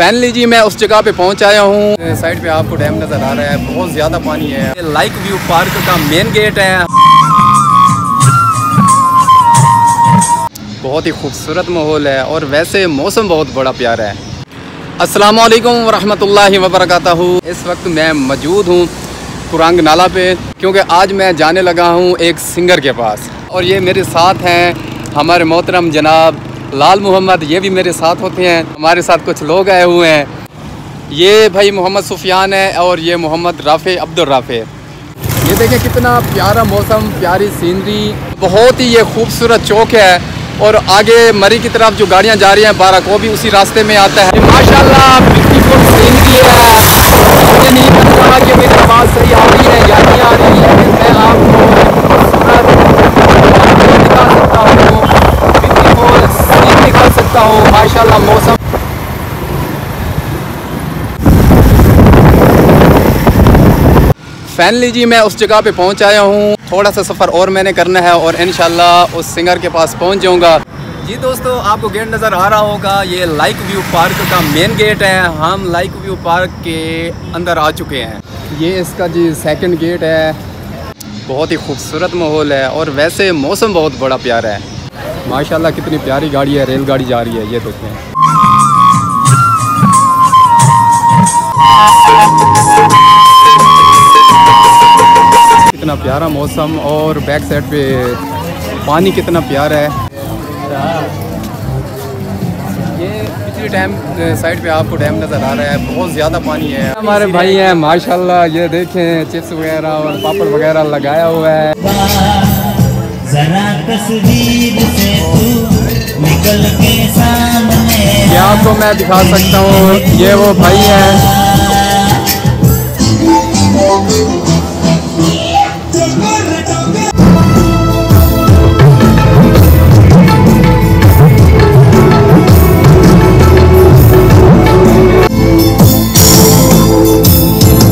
Finally जी मैं उस जगह पे पहुंच आया हूँ। साइड पे आपको डैम नज़र आ रहा है, बहुत ज़्यादा पानी है। ये लाइक व्यू पार्क का मेन गेट है। बहुत ही खूबसूरत माहौल है और वैसे मौसम बहुत बड़ा प्यारा है। अस्सलामु अलैकुम वरहमतुल्लाहि वबरकातुहू। इस वक्त मैं मौजूद हूँ कुरांग नाला पे, क्योंकि आज मैं जाने लगा हूँ एक सिंगर के पास। और ये मेरे साथ हैं हमारे मोहतरम जनाब लाल मोहम्मद, ये भी मेरे साथ होते हैं। हमारे साथ कुछ लोग आए हुए हैं। ये भाई मोहम्मद सुफियान है और ये मोहम्मद राफ़े अब्दुल राफ़े। ये देखें कितना प्यारा मौसम, प्यारी सीनरी, बहुत ही ये खूबसूरत चौक है। और आगे मरी की तरफ जो गाड़ियाँ जा रही हैं बाराको भी उसी रास्ते में आता है। माशाल्लाह ब्यूटीफुल सीनरी है। मुझे नहीं पता था कि मेरी आवाज़ सही आ रही है या नहीं आ रही है, लेकिन मैं आपको दिखा सकता हूँ। माशाल्लाह मौसम फाइनली जी मैं उस जगह पे पहुंच आया हूँ। थोड़ा सा सफ़र और मैंने करना है और इंशाल्लाह उस सिंगर के पास पहुंच जाऊँगा। जी दोस्तों, आपको गेट नज़र आ रहा होगा, ये लाइक व्यू पार्क का मेन गेट है। हम लाइक व्यू पार्क के अंदर आ चुके हैं। ये इसका जी सेकंड गेट है। बहुत ही खूबसूरत माहौल है और वैसे मौसम बहुत बड़ा प्यारा है। माशाल्लाह कितनी प्यारी गाड़ी है, रेलगाड़ी जा रही है। ये देखें कितना प्यारा मौसम और बैक साइड पे पानी कितना प्यारा है। ये पिछली टाइम साइड पे आपको डैम नज़र आ रहा है, बहुत ज़्यादा पानी है। हमारे भाई हैं माशाल्लाह, ये देखें चिप्स वगैरह और पापड़ वगैरह लगाया हुआ है। जरा तस्वीर से तू निकल के सामने, ये आपको मैं दिखा सकता हूँ। ये वो भाई हैं।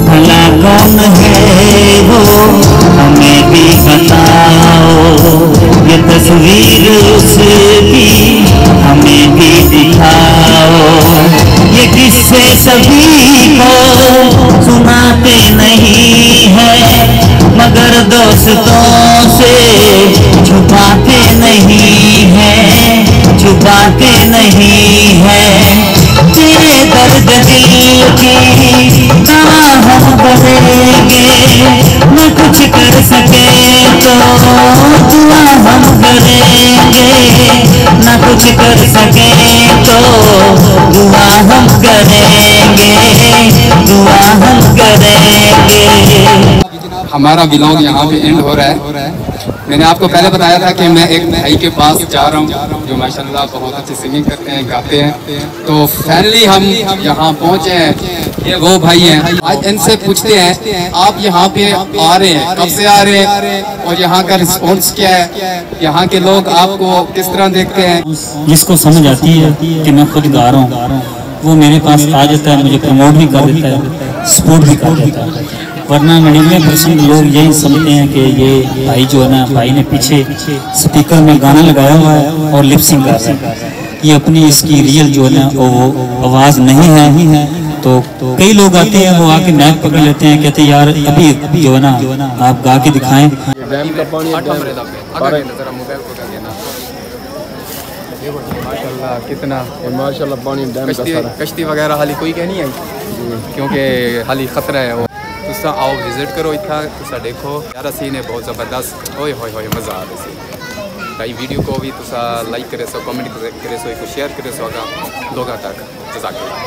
भला कौन है वो हमें भी बताओ, ये तस्वीर उसकी हमें भी दिखाओ। ये किस्से सभी को सुनाते नहीं है, मगर दोस्तों से छुपाते नहीं है, छुपाते नहीं है। तेरे दर्द दिल की कहाँ हम भरेंगे, न कुछ कर सके तो दुआ हम करेंगे, न कुछ कर सके तो दुआ हम करेंगे, दुआ हम करेंगे। हमारा व्लॉग यहाँ पे एंड हो रहा है। मैंने आपको पहले बताया था कि मैं एक भाई के पास जा रहा हूँ जो माशाल्लाह बहुत अच्छी सिंगिंग करते हैं, गाते हैं। तो फाइनली हम यहाँ पहुँचे हैं। ये वो भाई हैं। आज इनसे पूछते हैं आप यहाँ पे आ रहे हैं, कब से आ रहे हैं और यहाँ का रिस्पॉन्स क्या है, यहाँ के लोग आपको किस तरह देखते हैं। जिसको समझ आती है कि मैं खुद गा रहा हूँ वो मेरे पास आ जाता है, मुझे प्रमोट भी कर देता है, सपोर्ट भी कर देता है। वरना 99% लोग यही समझते हैं कि ये भाई जो है ना, भाई ने पीछे स्पीकर में गाना लगाया हुआ है और लिपसिंग कर रहा है। ये अपनी इसकी रियल जो है ना वो आवाज़ नहीं है। तो कई लोग आते हैं, वो आके मैक पकड़ लेते हैं, कहते हैं यार अभी जो है ना आप गा के दिखाएं। माशाल्लाह कितना माशाल्लाह पानी कश्ती वगैरह हाली कोई कह नहीं आई, क्योंकि हाली खतरा है। तुसा आओ विजिट करो, इतना तुसा देखो यार सीन है बहुत ज़बरदस्त। ओए होए होए मज़ा आ रहा है। भाई वीडियो को भी तुसा लाइक करे सो, कमेंट करे सो, शेयर करे सो लोगों तक। जज़ाकल्लाह।